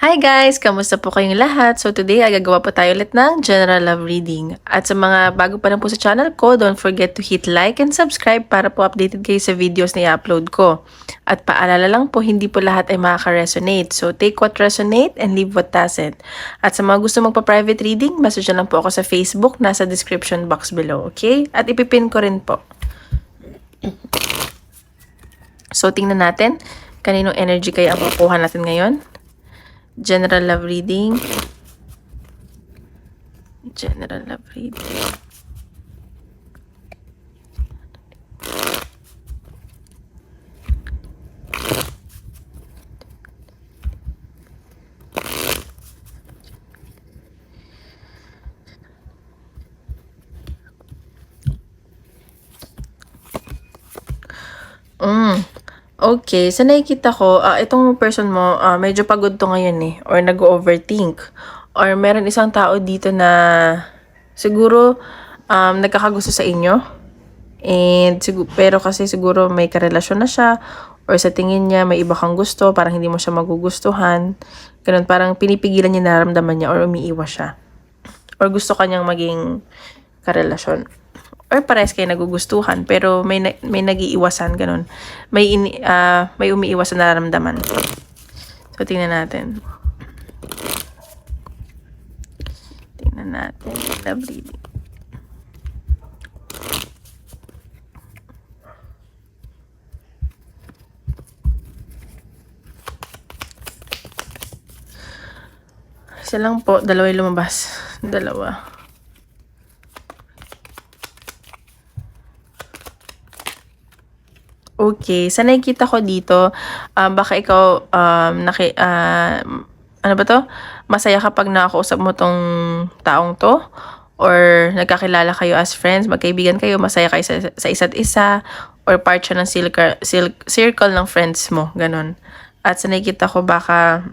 Hi guys! Kamusta po kayong lahat? So today ay gagawa po tayo ulit ng general love reading. At sa mga bago pa lang po sa channel ko, don't forget to hit like and subscribe para po updated kayo sa videos na i-upload ko. At paalala lang po, hindi po lahat ay makaka-resonate. So take what resonate and leave what doesn't. At sa mga gusto magpa-private reading, message lang po ako sa Facebook, nasa description box below, okay? At ipipin ko rin po. So tingnan natin, kaninong energy kaya ang makukuha natin ngayon? General love reading. General love reading. Okay, sa nakikita ko, itong person mo, medyo pagod to ngayon or nag-overthink. Or meron isang tao dito na siguro nagkakagusto sa inyo. And pero kasi siguro may karelasyon na siya or sa tingin niya may iba kang gusto, parang hindi mo siya magugustuhan. Ganun, parang pinipigilan niya nararamdaman niya or umiiwas siya. Or gusto kanyang maging karelasyon. Or parehas kayo nagugustuhan pero may nag-iiwasan, ganun. May umiiwas na nararamdaman. So tingnan natin. Love reading. Isa lang po, dalawa yung lumabas. Dalawa. Okay, sa nakikita ko dito, baka ikaw, ano ba to? Masaya kapag nakakausap mo tong taong to, or nagkakilala kayo as friends, magkaibigan kayo, masaya kayo sa isa't isa, or part siya ng circle ng friends mo, ganun. At sa nakikita ko, baka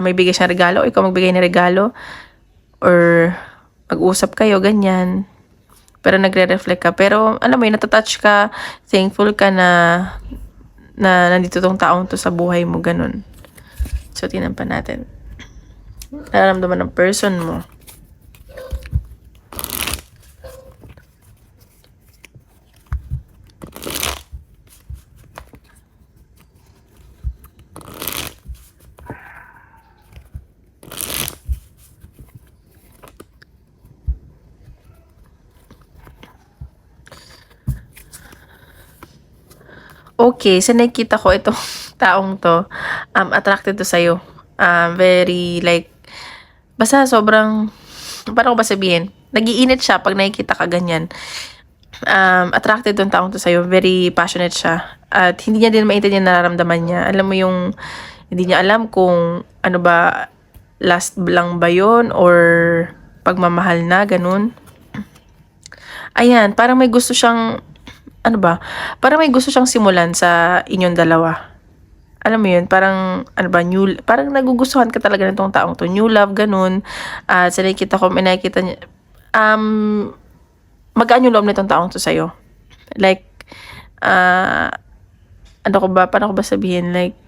may bigay siyang regalo, o ikaw magbigay ng regalo, or mag-usap kayo, ganyan. Pero nagre-reflect ka. Pero alam mo yun, natatouch ka, thankful ka na nandito tong taong to sa buhay mo, ganun. So, tingnan pa natin. Nararamdaman ng person mo. Okay, sa nakikita ko itong taong to, attracted to sa'yo. Very like, basta sobrang, paano ko ba sabihin? Nag-iinit siya pag nakikita ka ganyan. Attracted tong taong to sa'yo. Very passionate siya. At hindi niya din maintindihan yung nararamdaman niya. Alam mo yung, hindi niya alam kung ano ba, last lang ba yun or pagmamahal na, ganun. Ayan, parang may gusto siyang, ano ba, parang may gusto siyang simulan sa inyong dalawa. Alam mo yun, parang, ano ba, parang nagugustuhan ka talaga nitong taong to. New love, ganun. Sa nakikita ko, may nakikita niya, magaan yung loob nitong taong to sa'yo. Like, paano ko ba sabihin, like,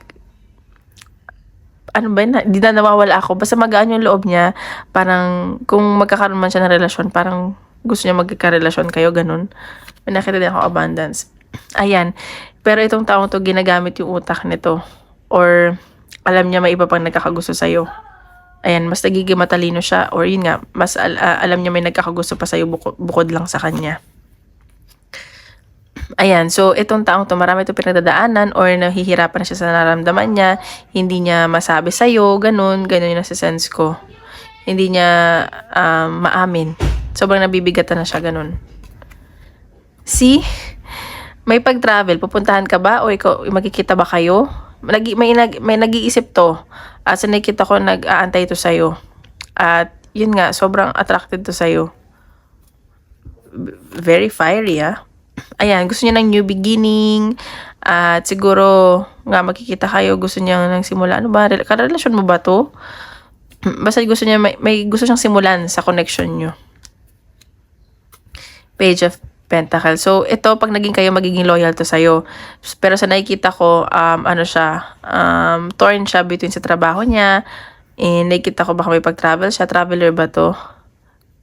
ano ba, di na nawawala ako. Basta magaan yung loob niya, parang, kung magkakaroon man siya ng relasyon, parang, gusto niya magkakarelasyon kayo, ganun. May nakita din ako abundance. Ayan. Pero itong taong to, ginagamit yung utak nito. Or, alam niya may iba pang nagkakagusto sa'yo. Ayan, mas nagiging matalino siya. Or yun nga, mas alam niya may nagkakagusto pa sa'yo bukod lang sa kanya. Ayan, so itong taong to, marami itong pinagdadaanan or nahihirapan na siya sa nararamdaman niya. Hindi niya masabi sa'yo, ganun yung nasa sense ko. Hindi niya maamin. Sobrang nabibigatan na siya, ganun. See? May pag-travel, pupuntahan ka ba? O ikaw, magkikita ba kayo? May nag-iisip to. So nakikita ko, nag-aantay to sa'yo. At yun nga, sobrang attracted to sa'yo. Very fiery, Ayan, gusto niya ng new beginning. At siguro, nga magkikita kayo, gusto niya ng simula. Ano ba? Karelasyon mo ba to? Basta gusto niya, may gusto siyang simulan sa connection nyo. Page of Pentacles. So, ito, pag naging kayo, magiging loyal to sa'yo. Pero sa nakikita ko, torn siya between sa trabaho niya, And nakikita ko baka may pag-travel siya. Traveler ba to?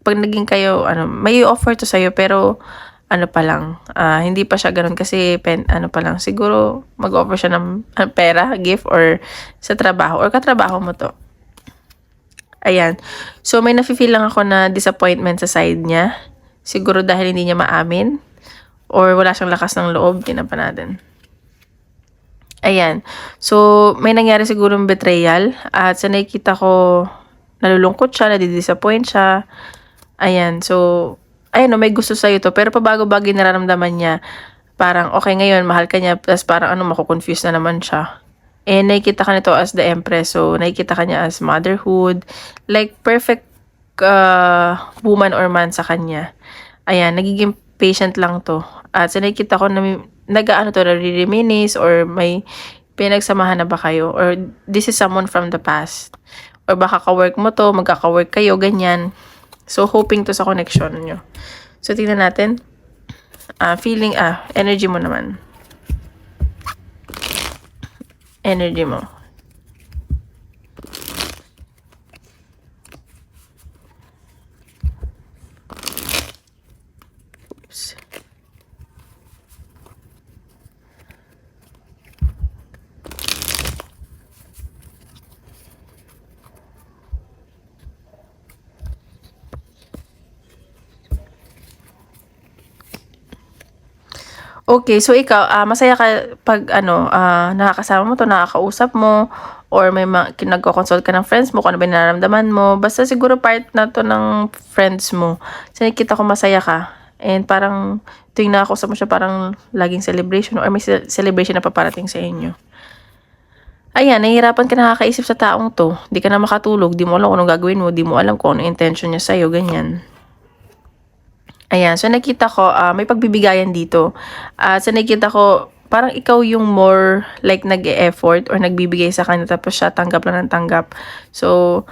Pag naging kayo, may offer to sa'yo, pero pa lang, hindi pa siya ganun kasi pa lang, siguro mag-offer siya ng pera, gift, or sa trabaho, or katrabaho mo to. Ayan. So, may nafe-feel lang ako na disappointment sa side niya. Siguro dahil hindi niya maamin, or wala siyang lakas ng loob, tingnan pa natin. Ayan. So, may nangyari sigurong betrayal, at sa nakikita ko, nalulungkot siya, nadidisappoint siya. Ayan. So, ayan, may gusto sa'yo to, pero pabago-bago yung nararamdaman niya. Parang, okay, ngayon, mahal ka niya, plus parang mako-confuse na naman siya. And nakikita ka nito as the Empress, so nakikita ka niya as motherhood, like perfect woman or man sa kanya. Ayan, nagiging patient lang to. At sa nakikita ko na nare-reminisce, or may pinagsamahan na ba kayo, or this is someone from the past. Or baka ka-work mo to, magkaka-work kayo, ganyan. So, hoping to sa connection nyo. So, tingnan natin. Energy mo naman. Energy mo. Oops. Okay, so ikaw, masaya ka pag nakakasama mo to, nakakausap mo, or may kinagko-consult ka ng friends mo, kung ano ba yung nararamdaman mo. Basta siguro part na to ng friends mo. So nakikita ko masaya ka. And parang tuwing nakakausap mo siya, parang laging celebration, or may celebration na paparating sa inyo. Ayan, nahihirapan ka nakakaisip sa taong to. Di ka na makatulog, di mo alam kung anong gagawin mo, di mo alam kung anong intention niya sa'yo, ganyan. Ayan, so nakita ko, may pagbibigayan dito. So nakita ko, parang ikaw yung more like nag-e-effort or nagbibigay sa kanya, tapos siya tanggap lang ng tanggap. So,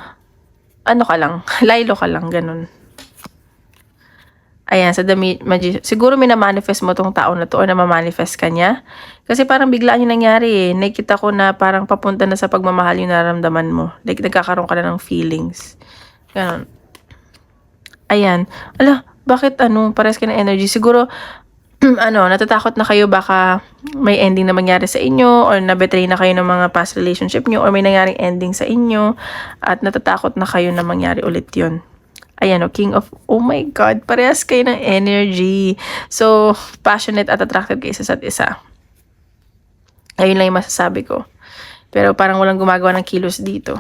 ka lang, laylo ka lang, ganun. Ayan, sa siguro minamanifest mo tong tao na to, or namamanifest ka niya. Kasi parang biglaan yung nangyari eh. Nakita ko na parang papunta na sa pagmamahal yung nararamdaman mo. Like, nagkakaroon ka na ng feelings. Ganun. Ayan. Bakit pares ka ng energy? Siguro, natatakot na kayo baka may ending na mangyari sa inyo, or na-betray na kayo ng mga past relationship nyo, or may nangyaring ending sa inyo, at natatakot na kayo na mangyari ulit yun. Ayan, King of, oh my God, parehas kayo ng energy. So, passionate at attracted kayo sa isa't isa. Ayun lang yung masasabi ko. Pero parang walang gumagawa ng kilos dito.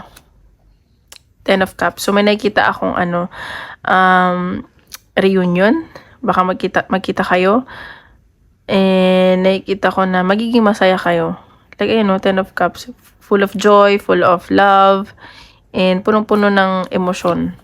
10 of Cups. So, may nakikita akong reunion. Baka magkita kayo. And nakikita ko na magiging masaya kayo. Like, 10 of Cups. Full of joy, full of love, and punong-puno ng emosyon.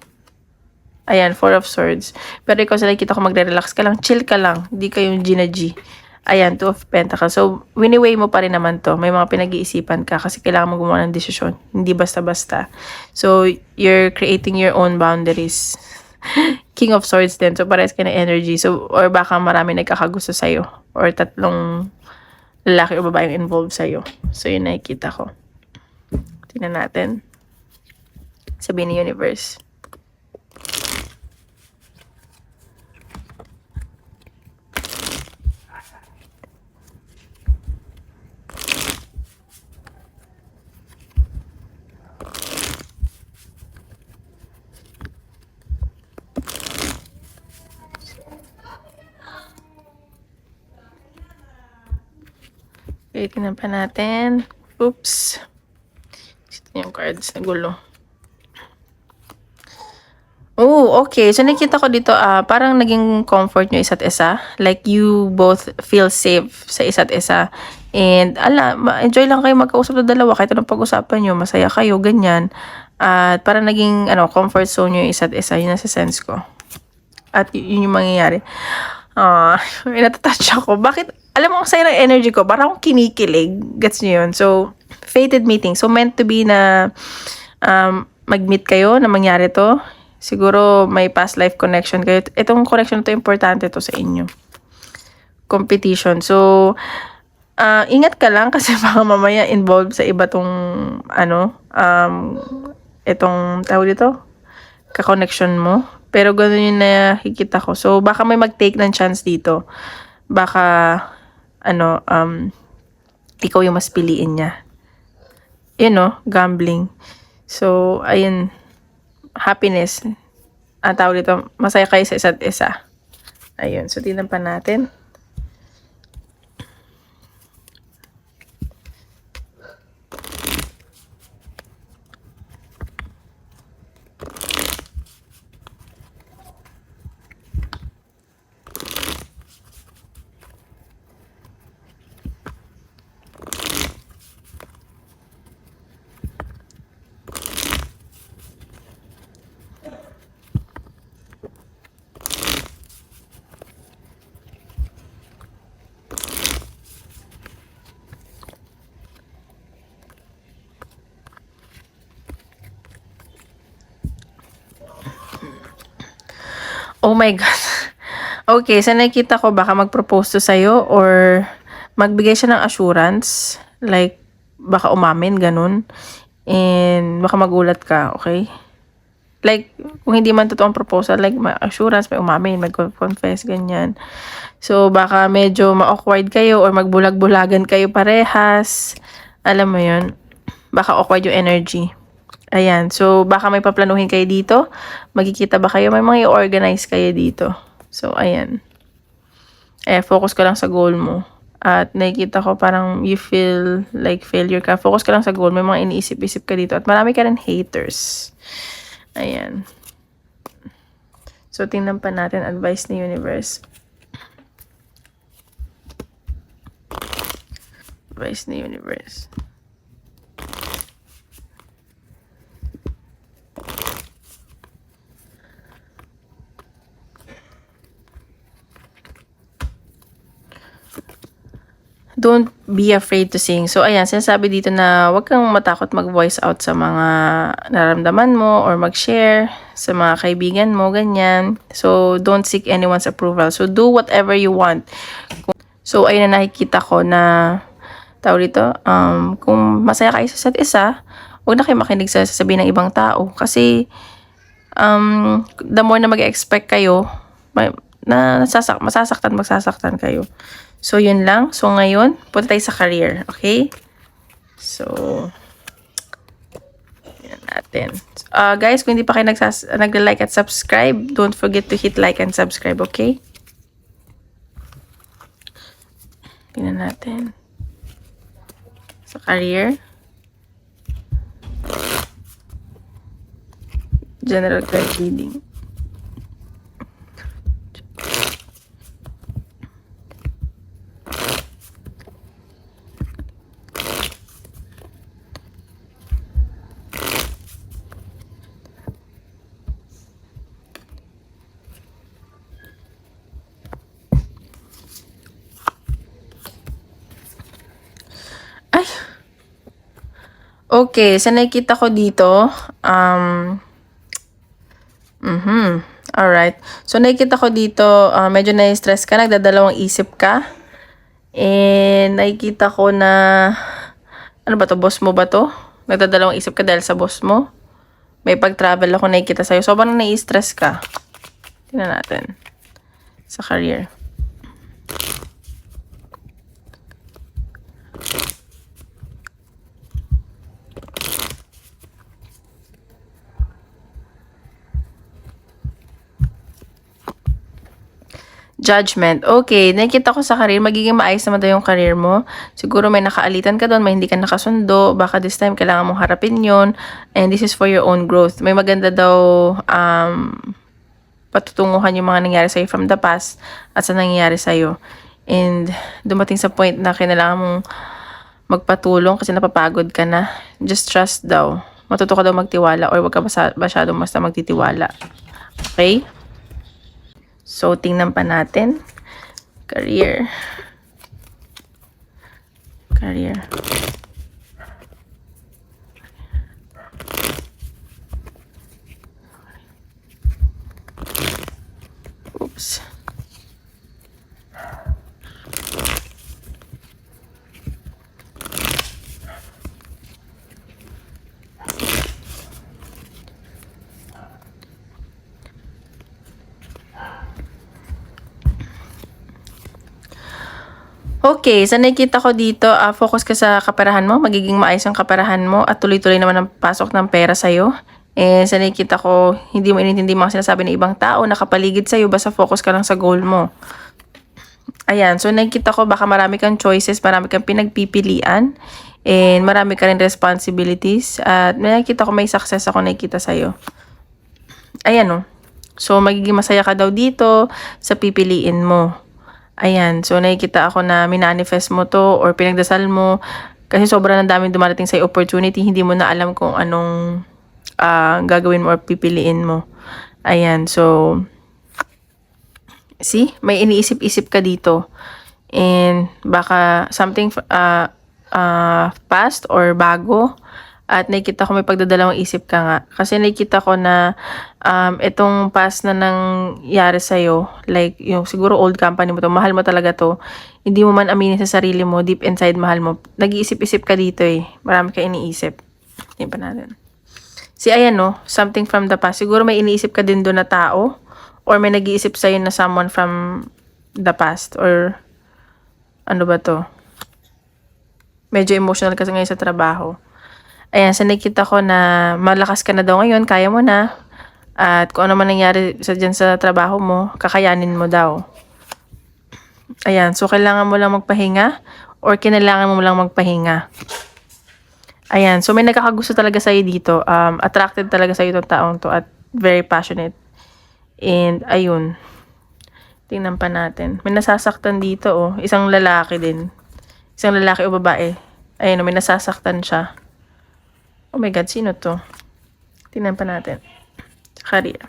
Ayan, 4 of Swords. Pero ikaw sa nakikita ko, magre-relax ka lang. Chill ka lang. Hindi kayong G. Ayan, 2 of Pentacles. So, wini-weigh mo pa rin naman to. May mga pinag-iisipan ka kasi kailangan mo gumawa ng desisyon. Hindi basta-basta. So, you're creating your own boundaries. King of Swords din. So, parehas ka na energy. So, or baka marami nagkakagusto sa'yo. Or 3 lalaki o babae yung involved sa'yo. So, yun nakikita ko. Tingnan natin. Sabihin ni Universe. Okay, tingnan pa natin. Oops. Ito yung cards. Nagulo. Oh, okay. So, nakita ko dito, parang naging comfort nyo isa't isa. Like, you both feel safe sa isa't isa. And, enjoy lang kayo magkausap na dalawa. Kahit anong pag-usapan nyo, masaya kayo, ganyan. At parang naging, comfort zone nyo isa't isa. Yun nasa sense ko. At yun yung mangyayari. May natatouch ako. Bakit? Alam mo, ang saya ng energy ko. Parang akong kinikilig. Gets nyo yun? So, fated meeting. So, meant to be na mag-meet kayo na mangyari to. Siguro, may past life connection kayo. Itong connection to, importante to sa inyo. Competition. So, ingat ka lang kasi baka mamaya involved sa iba tong, itong tawag dito, ka-connection mo. Pero ganun yung nakikita ko. So, baka may mag-take ng chance dito. Baka, ikaw yung mas piliin niya. Gambling. So, ayun, happiness. Ang tawag dito, masaya kayo sa isa't isa. Ayun, so tingnan pa natin. Oh my God. Okay, so nakikita ko baka mag-propose to sa'yo or magbigay siya ng assurance. Like, baka umamin, ganun. And baka magulat ka, okay? Like, kung hindi man totoong proposal, like, may assurance, may umamin, mag-confess, ganyan. So, baka medyo ma-awkward kayo or magbulag-bulagan kayo parehas. Alam mo yun? Baka awkward yung energy. Ayan. So, baka may paplanuhin kayo dito. Magkikita ba kayo? May mga i-organize kayo dito. So, ayan. Focus ka lang sa goal mo. At nakikita ko parang you feel like failure ka. Focus ka lang sa goal. May mga iniisip-isip ka dito. At marami ka rin haters. Ayan. So, tingnan pa natin advice ni universe. Advice ni universe. Don't be afraid to sing. So, ayan, sinasabi dito na huwag kang matakot mag-voice out sa mga nararamdaman mo or mag-share sa mga kaibigan mo, ganyan. So, don't seek anyone's approval. So, do whatever you want. So, ayun na nakikita ko na, tawag dito, kung masaya kayo sa isa't isa, huwag na kayo makinig sa sasabihin ng ibang tao. Kasi, the more na mag-expect kayo, magsasaktan kayo. So, yun lang. So, ngayon, punta tayo sa career. Okay? So, yan natin. Guys, kung hindi pa kayo nag-like at subscribe, don't forget to hit like and subscribe. Okay? Tingnan natin. Sa career. General card reading. Ay! Okay, so nakikita ko dito, alright. So, nakikita ko dito, medyo na-stress ka, nagdadalawang isip ka. And, nakikita ko na, ano ba to, boss mo ba to? Nagdadalawang isip ka dahil sa boss mo. May pag-travel ako nakikita sa'yo. Sobrang na-stress ka. Tingnan natin. Sa career. Judgment. Okay, nakikita ko sa career, magiging maayos naman daw yung career mo. Siguro may nakaalitan ka doon, may hindi ka nakasundo. Baka this time, kailangan mong harapin yon. And this is for your own growth. May maganda daw patutunguhan yung mga nangyari sa'yo from the past at sa nangyayari sa'yo. And dumating sa point na kailangan mong magpatulong kasi napapagod ka na. Just trust daw. Matuto ka daw magtiwala or wag ka masyadong basta magtitiwala. Okay? So, tingnan pa natin. Career. Career. Oops. Okay, sa nakikita ko dito, focus ka sa kaperahan mo, magiging maayos ang kaperahan mo at tuloy-tuloy naman ang pasok ng pera sa'yo. Sa nakikita ko, hindi mo inintindi mga sinasabi ng ibang tao, nakapaligid sa'yo, basta focus ka lang sa goal mo. Ayan, so nakikita ko baka marami kang choices, marami kang pinagpipilian, and marami ka rin responsibilities. At nakikita ko may success ako nakikita sa'yo. Ayan o. So, magiging masaya ka daw dito sa pipiliin mo. Ayan, so nakikita ako na minanifest mo to or pinagdasal mo kasi sobrang daming dumarating sa opportunity, hindi mo na alam kung anong gagawin mo or pipiliin mo. Ayan, so see, may iniisip-isip ka dito. And baka something past or bago. At nakikita ko may pagdadalawang isip ka nga. Kasi nakikita ko na itong past na nangyari sa'yo, like yung siguro old company mo to, mahal mo talaga to, hindi mo man aminin sa sarili mo, deep inside mahal mo. Nag-iisip-isip ka dito eh. Marami ka iniisip. Hindi pa natin. Ayan no, something from the past. Siguro may iniisip ka din doon na tao or may nag-iisip sa'yo na someone from the past or ano ba to? Medyo emotional kasi ngayon sa trabaho. Ayan, so nakikita ko na malakas ka na daw ngayon, kaya mo na. At kung ano man nangyari dyan sa trabaho mo, kakayanin mo daw. Ayan, so kailangan mo lang magpahinga or kinailangan mo lang magpahinga. Ayan, so may nagkakagusto talaga sa'yo dito. Attracted talaga sa'yo itong taong to at very passionate. And ayun, tingnan pa natin. May nasasaktan dito oh, isang lalaki din. Isang lalaki o babae. Ayun, may nasasaktan siya. Oh my God, sino to? Tingnan pa natin. Career.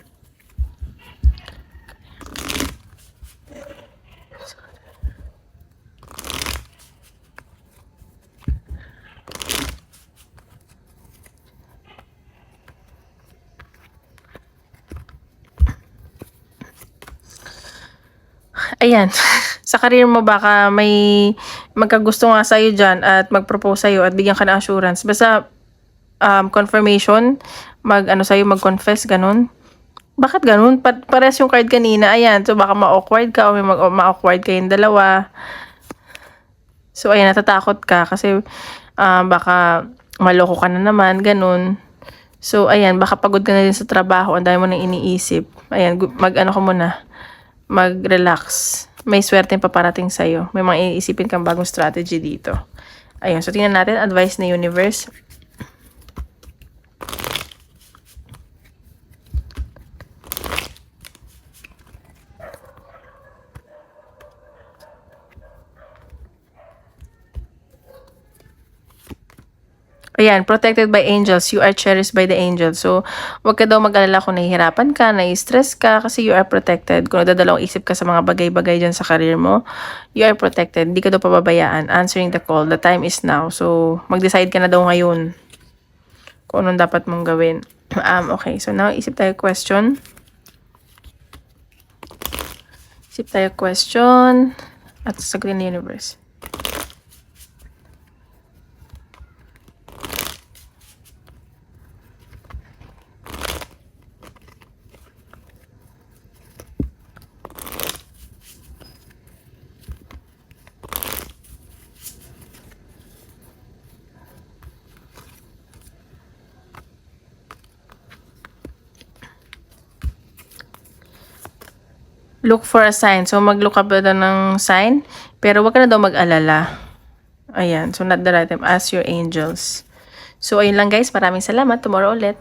Ayan. Sa career mo baka may magkagusto nga sa'yo dyan at mag-propose sa'yo at bigyan ka ng assurance. Basta confirmation, mag-confess, ganun. Bakit ganun? Pares yung card kanina. Ayan, so baka ma-awkward ka o may ma-awkward kayong dalawa. So, ayan, natatakot ka kasi baka maloko ka na naman, ganun. So, ayan, baka pagod ka na din sa trabaho, ang dami mo nang iniisip. Ayan, mag-relax. May swerte pa parating sa'yo. May mga iisipin kang bagong strategy dito. Ayun, so tingnan natin, advice na universe. Ayan, protected by angels. You are cherished by the angels. So, wag ka daw mag-alala kung nahihirapan ka, nai-stress ka, kasi you are protected. Kung nadadalawang isip ka sa mga bagay-bagay dyan sa career mo, you are protected. Hindi ka daw pababayaan. Answering the call. The time is now. So, mag-decide ka na daw ngayon kung anong dapat mong gawin. Okay, so now, isip tayo question. Isip tayo question. At sasagutin ng universe. Look for a sign. So, mag-look up daw ng sign. Pero, wag ka na daw mag-alala. Ayan. So, not the right time. Ask your angels. So, ayun lang guys. Maraming salamat. Tomorrow ulit.